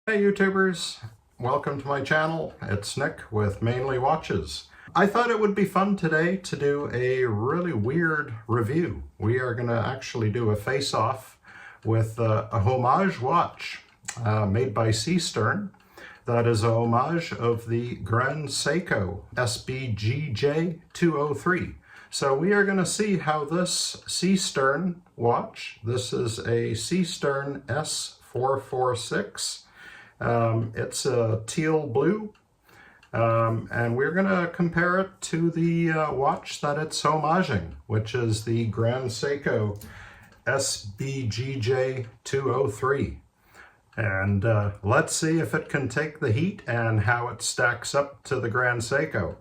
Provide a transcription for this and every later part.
Hey YouTubers, welcome to my channel. It's Nick with Mainly Watches. I thought it would be fun today to do a really weird review. We are going to actually do a face-off with a homage watch made by Seestern. That is a homage of the Grand Seiko SBGJ 203. So we are going to see how this Seestern watch, this is a Seestern S446. It's a teal blue, and we're going to compare it to the watch that it's homaging, which is the Grand Seiko SBGJ 203. And let's see if it can take the heat and how it stacks up to the Grand Seiko.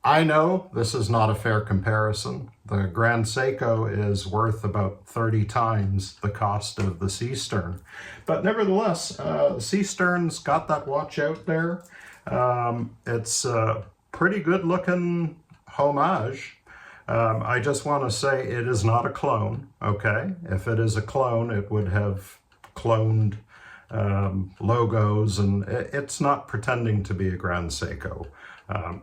I know this is not a fair comparison. The Grand Seiko is worth about 30 times the cost of the Seestern. But nevertheless, Seestern's got that watch out there. It's a pretty good looking homage. I just want to say it is not a clone, okay? If it is a clone, it would have cloned logos, and it's not pretending to be a Grand Seiko.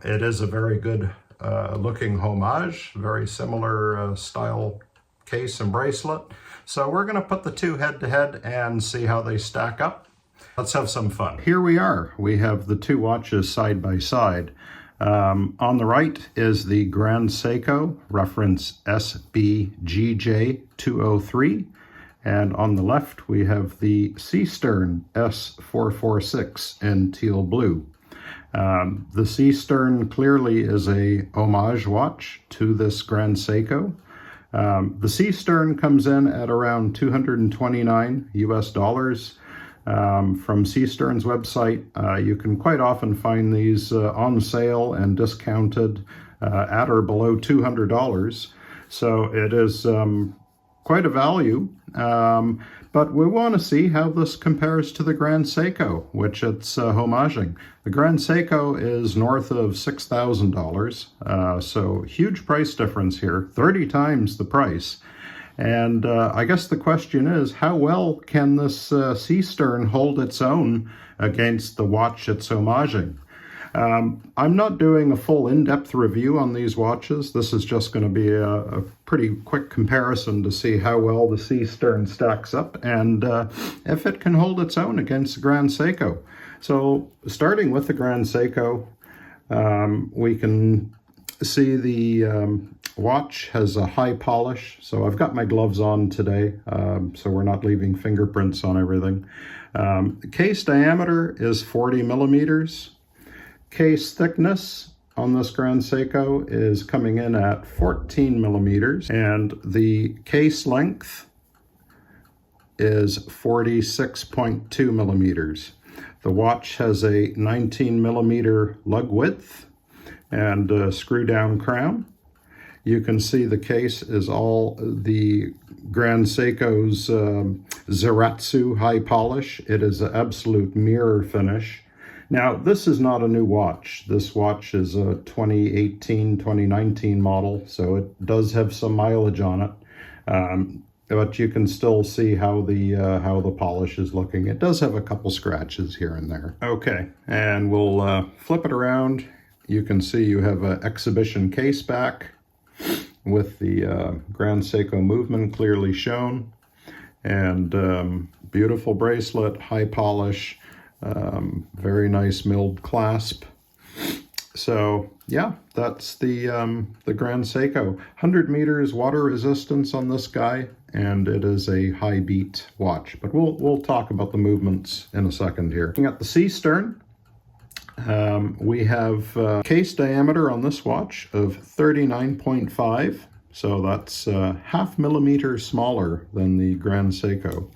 It is a very good looking homage, very similar style case and bracelet. So we're going to put the two head to head and see how they stack up. Let's have some fun. Here we are. We have the two watches side by side. On the right is the Grand Seiko, reference SBGJ 203. And on the left, we have the Seestern S446 in teal blue. The Seestern clearly is a homage watch to this Grand Seiko. The Seestern comes in at around $229 US. From Seestern's website, you can quite often find these on sale and discounted at or below $200. So it is quite a value, but we want to see how this compares to the Grand Seiko, which it's homaging. The Grand Seiko is north of $6,000, so huge price difference here, 30 times the price. And I guess the question is, how well can this Seestern hold its own against the watch it's homaging? I'm not doing a full in-depth review on these watches. This is just going to be a pretty quick comparison to see how well the Seestern stacks up and if it can hold its own against the Grand Seiko. So starting with the Grand Seiko, we can see the watch has a high polish. So I've got my gloves on today, so we're not leaving fingerprints on everything. The case diameter is 40 millimeters. Case thickness on this Grand Seiko is coming in at 14 millimeters, and the case length is 46.2 millimeters. The watch has a 19 millimeter lug width and a screw down crown. You can see the case is all the Grand Seiko's Zaratsu high polish. It is an absolute mirror finish. Now, this is not a new watch. This watch is a 2018, 2019 model, so it does have some mileage on it. But you can still see how the polish is looking. It does have a couple scratches here and there. Okay, and we'll flip it around. You can see you have an exhibition case back with the Grand Seiko movement clearly shown. And beautiful bracelet, high polish. Very nice milled clasp. So yeah, that's the Grand Seiko. 100 meters water resistance on this guy, and it is a high beat watch. But we'll talk about the movements in a second here. Looking at the Seestern, we have case diameter on this watch of 39.5. So that's half millimeter smaller than the Grand Seiko.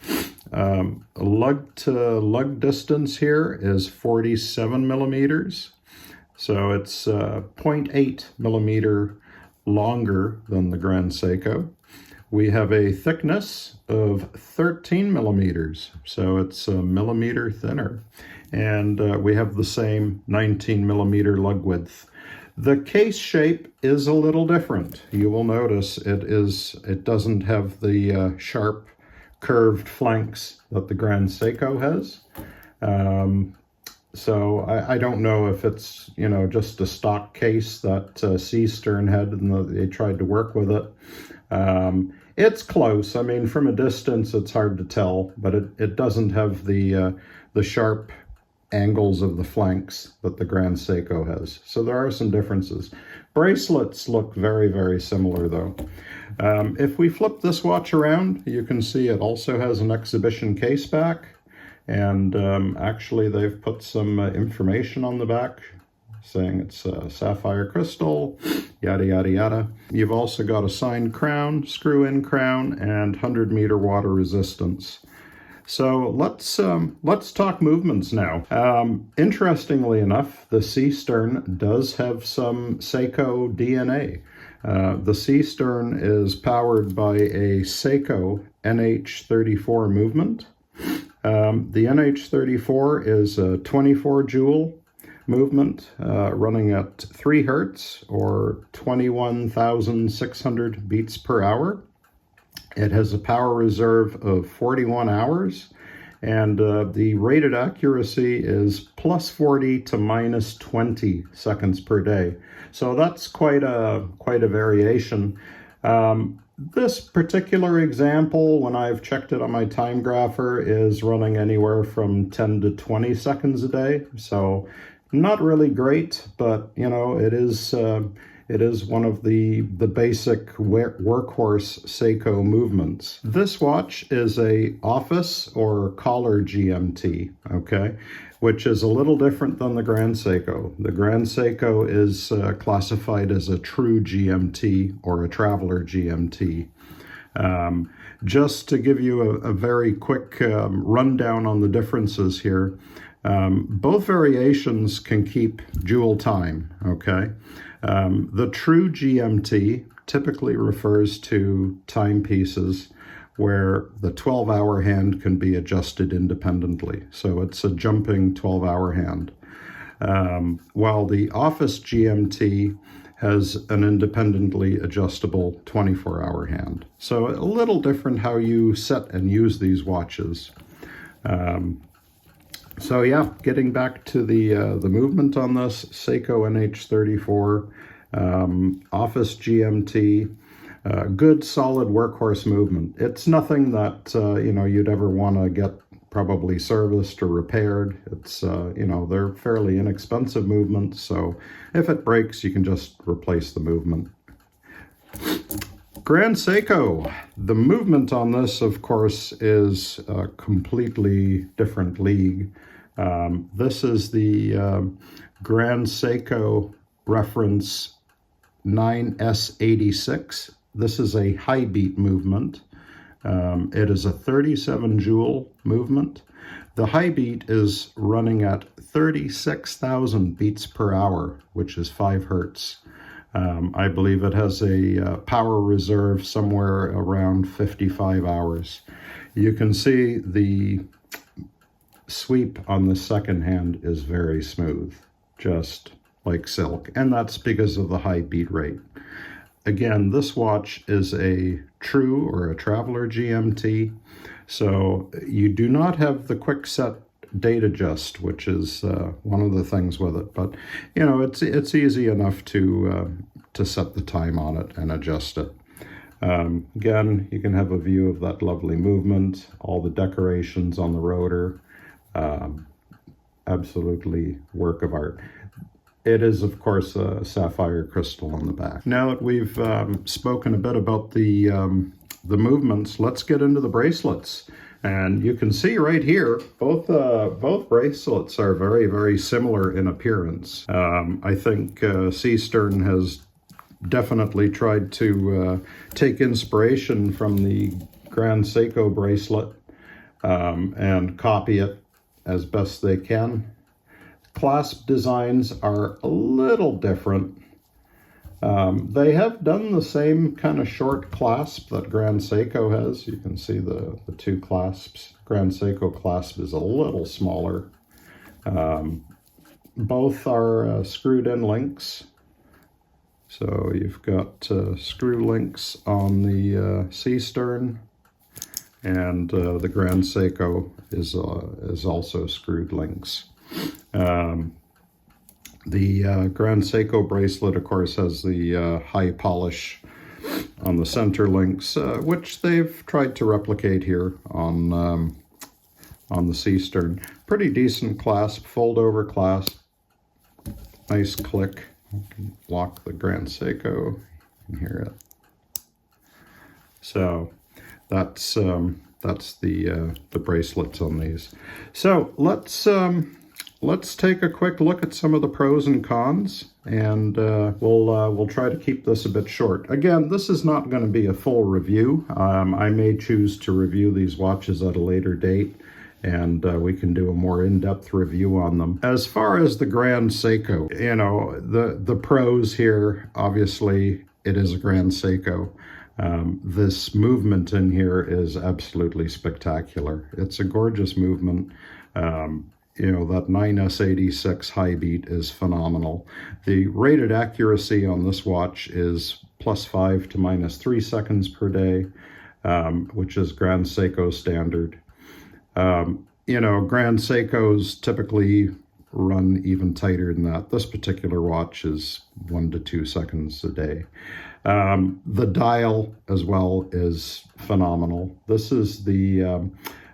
Lug to lug distance here is 47 millimeters. So it's 0.8 millimeter longer than the Grand Seiko. We have a thickness of 13 millimeters. So it's a millimeter thinner. And we have the same 19 millimeter lug width. The case shape is a little different. You will notice it doesn't have the sharp curved flanks that the Grand Seiko has. So I don't know if it's, you know, just a stock case that Seestern had and they tried to work with it. It's close. I mean, from a distance, it's hard to tell, but it doesn't have the sharp angles of the flanks that the Grand Seiko has. So there are some differences. Bracelets look very, very similar though. If we flip this watch around, you can see it also has an exhibition case back. And actually they've put some information on the back saying it's sapphire crystal, yada, yada, yada. You've also got a signed crown, screw-in crown, and 100-meter water resistance. So let's talk movements now. Interestingly enough, the Seestern does have some Seiko DNA. The Seestern is powered by a Seiko NH34 movement. The NH34 is a 24 joule movement running at 3 hertz or 21,600 beats per hour. It has a power reserve of 41 hours and the rated accuracy is +40 to -20 seconds per day. So that's quite a variation. This particular example, when I've checked it on my time grapher, is running anywhere from 10 to 20 seconds a day. So not really great, but you know, it is one of the basic workhorse Seiko movements. This watch is a office or Caller GMT, okay, which is a little different than the Grand Seiko. The Grand Seiko is classified as a true GMT or a Traveller GMT. Just to give you a very quick rundown on the differences here, both variations can keep joule time, okay? The true GMT typically refers to timepieces where the 12-hour hand can be adjusted independently. So it's a jumping 12-hour hand. While the Office GMT has an independently adjustable 24-hour hand. So a little different how you set and use these watches. So yeah, getting back to the movement on this, Seiko NH34, Office GMT, good solid workhorse movement. It's nothing that you know, you'd ever want to get probably serviced or repaired. It's you know, they're fairly inexpensive movements, so if it breaks you can just replace the movement. Grand Seiko, the movement on this of course is a completely different league. This is the Grand Seiko reference 9S86. This is a high beat movement. It is a 37 joule movement. The high beat is running at 36,000 beats per hour, which is 5 hertz. I believe it has a power reserve somewhere around 55 hours. You can see the sweep on the second hand is very smooth, just like silk, and that's because of the high beat rate. Again, this watch is a true or a Traveller GMT, so you do not have the quick set date adjust, which is one of the things with it, but you know, it's easy enough to set the time on it and adjust it. Again, you can have a view of that lovely movement, all the decorations on the rotor. Absolutely work of art. It is, of course, a sapphire crystal on the back. Now that we've spoken a bit about the movements, let's get into the bracelets. And you can see right here, both bracelets are very, very similar in appearance. I think Seestern has definitely tried to take inspiration from the Grand Seiko bracelet and copy it as best they can. Clasp designs are a little different. They have done the same kind of short clasp that Grand Seiko has. You can see the two clasps. Grand Seiko clasp is a little smaller. Both are screwed in links. So you've got screw links on the Seestern and the Grand Seiko is also screwed links. The Grand Seiko bracelet, of course, has the high polish on the center links, which they've tried to replicate here on the Seestern. Pretty decent clasp, fold-over clasp, nice click. You can lock the Grand Seiko, you can hear it. So that's the bracelets on these. So let's take a quick look at some of the pros and cons, and we'll try to keep this a bit short. Again, this is not going to be a full review. I may choose to review these watches at a later date, and we can do a more in-depth review on them. As far as the Grand Seiko, you know, the pros here, obviously, it is a Grand Seiko. This movement in here is absolutely spectacular. It's a gorgeous movement. You know, that 9S86 high beat is phenomenal. The rated accuracy on this watch is +5 to -3 seconds per day, which is Grand Seiko standard. You know, Grand Seikos typically run even tighter than that. This particular watch is 1 to 2 seconds a day. The dial as well is phenomenal. This is the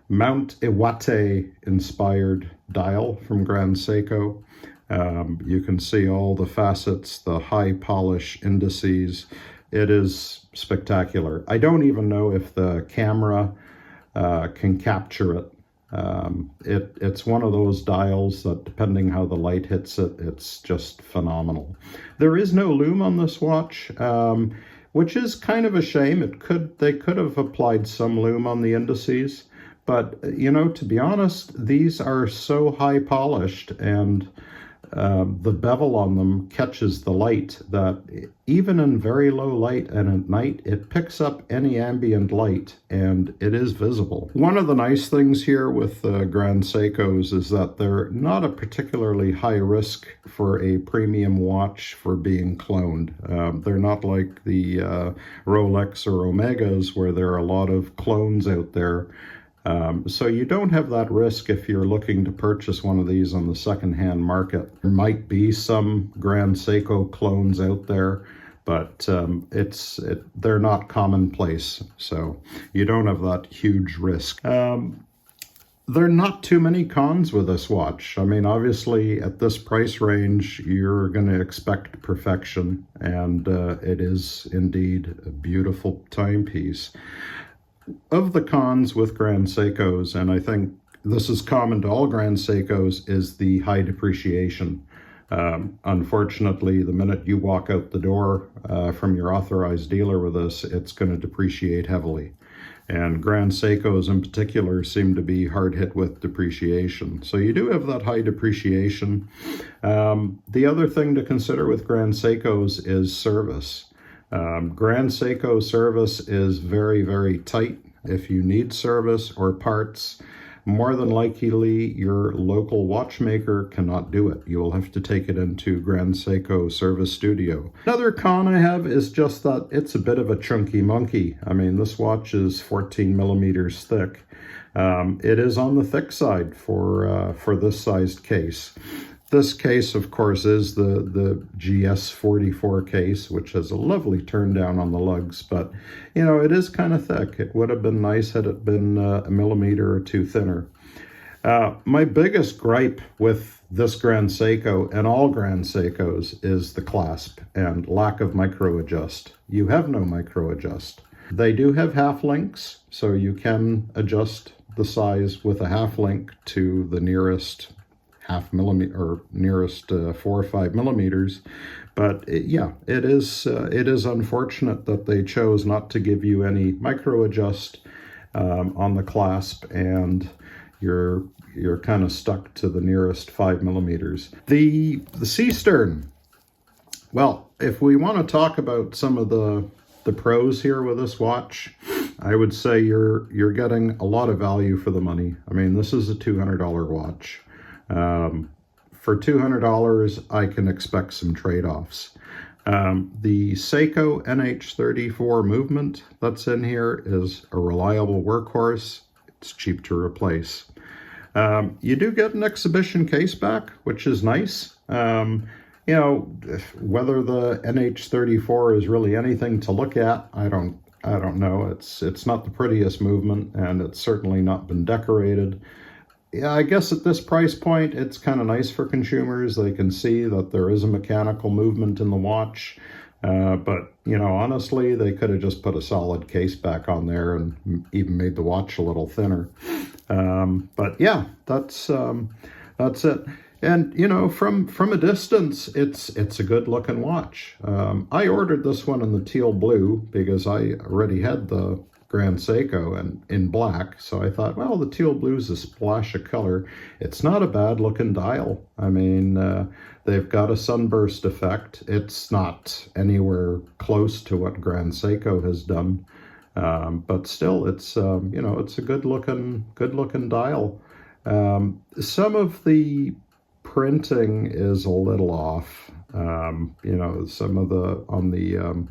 Mount Iwate inspired dial from Grand Seiko. You can see all the facets, the high polish indices. It is spectacular. I don't even know if the camera can capture it. It's one of those dials that, depending how the light hits it, it's just phenomenal. There is no lume on this watch, which is kind of a shame. They could have applied some lume on the indices, but you know, to be honest, these are so high polished, and the bevel on them catches the light that even in very low light and at night, it picks up any ambient light and it is visible. One of the nice things here with Grand Seikos is that they're not a particularly high risk for a premium watch for being cloned. They're not like the Rolex or Omegas, where there are a lot of clones out there. So you don't have that risk if you're looking to purchase one of these on the secondhand market. There might be some Grand Seiko clones out there, but they're not commonplace, so you don't have that huge risk. There are not too many cons with this watch. I mean, obviously at this price range, you're going to expect perfection, and it is indeed a beautiful timepiece. Of the cons with Grand Seikos, and I think this is common to all Grand Seikos, is the high depreciation. Unfortunately, the minute you walk out the door from your authorized dealer with this, it's going to depreciate heavily. And Grand Seikos in particular seem to be hard hit with depreciation. So you do have that high depreciation. The other thing to consider with Grand Seikos is service. Grand Seiko service is very, very tight. If you need service or parts, more than likely your local watchmaker cannot do it. You will have to take it into Grand Seiko Service Studio. Another con I have is just that it's a bit of a chunky monkey. I mean, this watch is 14 millimeters thick. It is on the thick side for this sized case. This case, of course, is the GS44 case, which has a lovely turn down on the lugs, but, you know, it is kind of thick. It would have been nice had it been a millimeter or two thinner. My biggest gripe with this Grand Seiko and all Grand Seikos is the clasp and lack of micro adjust. You have no micro adjust. They do have half links, so you can adjust the size with a half link to the nearest half millimeter or nearest 4 or 5 millimeters, but yeah, it is unfortunate that they chose not to give you any micro adjust on the clasp, and you're kind of stuck to the nearest 5 millimeters. The Seestern, well, if we want to talk about some of the pros here with this watch, I would say you're getting a lot of value for the money. I mean, this is a $200 watch. For $200, I can expect some trade-offs. The Seiko NH34 movement that's in here is a reliable workhorse. It's cheap to replace. You do get an exhibition case back, which is nice. You know, whether the NH34 is really anything to look at, I don't know. It's not the prettiest movement, and it's certainly not been decorated. Yeah, I guess at this price point, it's kind of nice for consumers. They can see that there is a mechanical movement in the watch. But, you know, honestly, they could have just put a solid case back on there and even made the watch a little thinner. But yeah, that's it. And, you know, from a distance, it's a good looking watch. I ordered this one in the teal blue because I already had the Grand Seiko and in black, so I thought, well, the teal blue's a splash of color. It's not a bad looking dial. I mean, they've got a sunburst effect. It's not anywhere close to what Grand Seiko has done, but still, it's you know, it's a good looking dial. Some of the printing is a little off. You know, some of the on the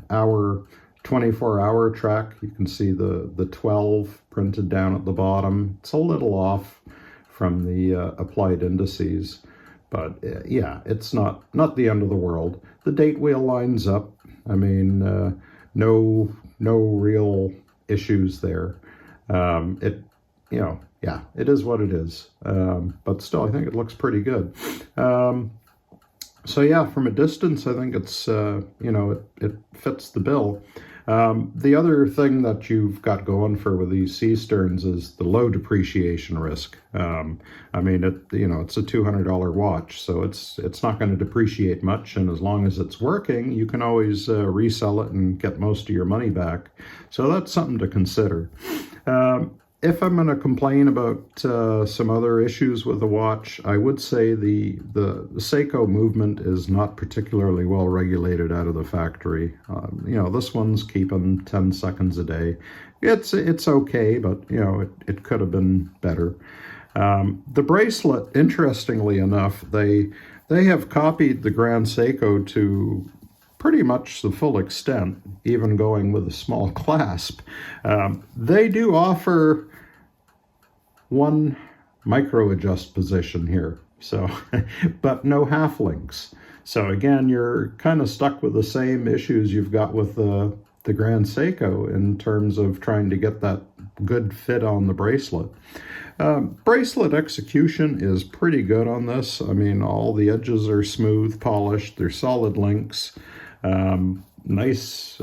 24-hour track, you can see the 12 printed down at the bottom. It's a little off from the applied indices, but yeah, it's not the end of the world. The date wheel lines up. I mean, no real issues there. It, you know, yeah, it is what it is. But still, I think it looks pretty good. So yeah, from a distance, I think it's, you know, it fits the bill. The other thing that you've got going for with these Seesterns is the low depreciation risk. I mean, you know, it's a $200 watch, so it's not going to depreciate much, and as long as it's working, you can always resell it and get most of your money back. So that's something to consider. If I'm going to complain about some other issues with the watch, I would say the Seiko movement is not particularly well regulated out of the factory. You know, this one's keeping 10 seconds a day. It's okay, but you know, it could have been better. The bracelet, interestingly enough, they have copied the Grand Seiko to pretty much the full extent, even going with a small clasp. They do offer one micro adjust position here, so but no half links. So again, you're kind of stuck with the same issues you've got with the Grand Seiko in terms of trying to get that good fit on the bracelet. Bracelet execution is pretty good on this. I mean, all the edges are smooth, polished, they're solid links. Nice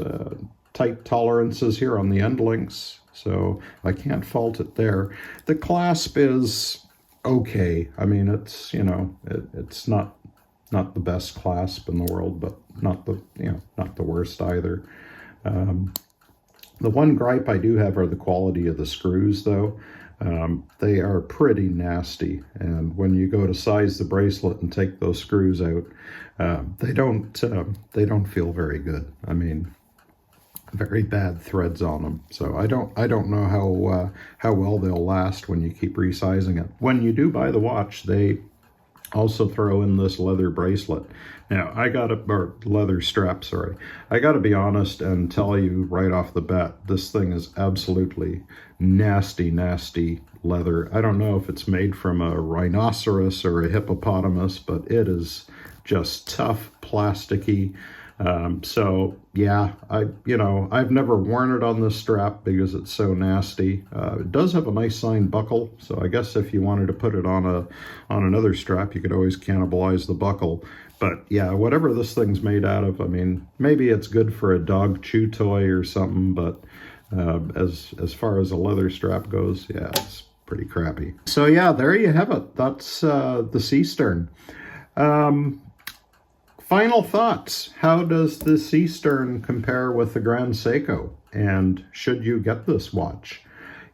tight tolerances here on the end links, so I can't fault it there. The clasp is okay. I mean, it's, you know, it's not the best clasp in the world, but not the, you know, not the worst either. The one gripe I do have are the quality of the screws, though. They are pretty nasty, and when you go to size the bracelet and take those screws out, they don't feel very good. I mean, very bad threads on them. So I don't know how well they'll last when you keep resizing it. When you do buy the watch, they also throw in this leather bracelet. Now, or leather strap, sorry. I gotta be honest and tell you right off the bat, this thing is absolutely nasty, nasty leather. I don't know if it's made from a rhinoceros or a hippopotamus, but it is just tough, plasticky. So yeah, I've never worn it on this strap because it's so nasty. It does have a nice signed buckle, so I guess if you wanted to put it on another strap, you could always cannibalize the buckle. But yeah, whatever this thing's made out of, I mean, maybe it's good for a dog chew toy or something, but as far as a leather strap goes, yeah, it's pretty crappy. So yeah, there you have it. That's the Seestern. Final thoughts. How does the Seestern compare with the Grand Seiko? And should you get this watch?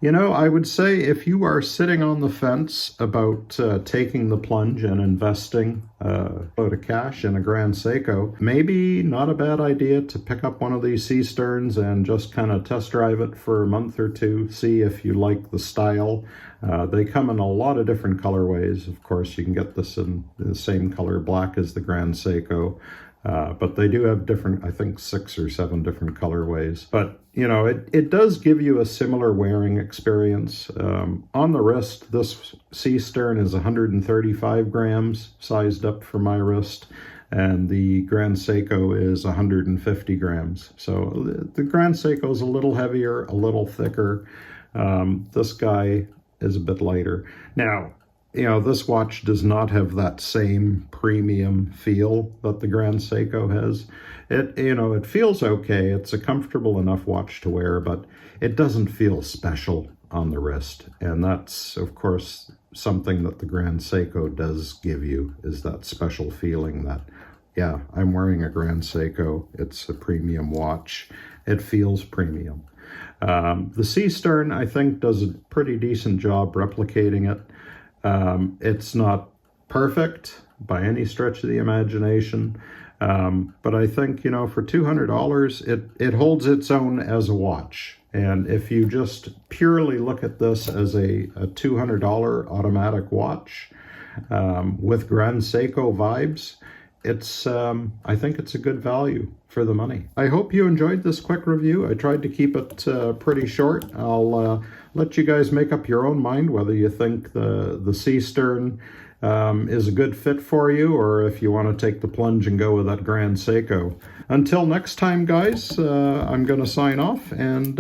You know, I would say if you are sitting on the fence about taking the plunge and investing a load of cash in a Grand Seiko, maybe not a bad idea to pick up one of these Seesterns and just kind of test drive it for a month or two, see if you like the style. They come in a lot of different colorways. Of course, you can get this in the same color black as the Grand Seiko. But they do have different, I think 6 or 7 different colorways. But, you know, it does give you a similar wearing experience. On the wrist, this Seestern is 135 grams, sized up for my wrist. And the Grand Seiko is 150 grams. So the Grand Seiko is a little heavier, a little thicker. This guy is a bit lighter. Now, you know, this watch does not have that same premium feel that the Grand Seiko has. You know, it feels okay. It's a comfortable enough watch to wear, but it doesn't feel special on the wrist. And that's, of course, something that the Grand Seiko does give you, is that special feeling that, yeah, I'm wearing a Grand Seiko. It's a premium watch. It feels premium. The Seestern, I think, does a pretty decent job replicating it. It's not perfect by any stretch of the imagination, but I think, you know, for $200, it holds its own as a watch. And if you just purely look at this as a $200 automatic watch with Grand Seiko vibes, I think it's a good value for the money. I hope you enjoyed this quick review. I tried to keep it pretty short. I'll let you guys make up your own mind whether you think the Seestern is a good fit for you, or if you want to take the plunge and go with that Grand Seiko. Until next time, guys, I'm going to sign off, and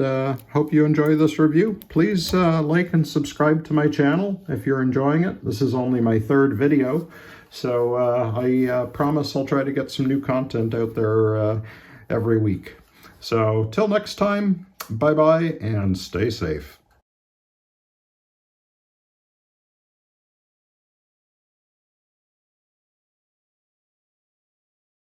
hope you enjoy this review. Please like and subscribe to my channel if you're enjoying it. This is only my 3rd video. So I promise I'll try to get some new content out there every week. So till next time, bye-bye and stay safe.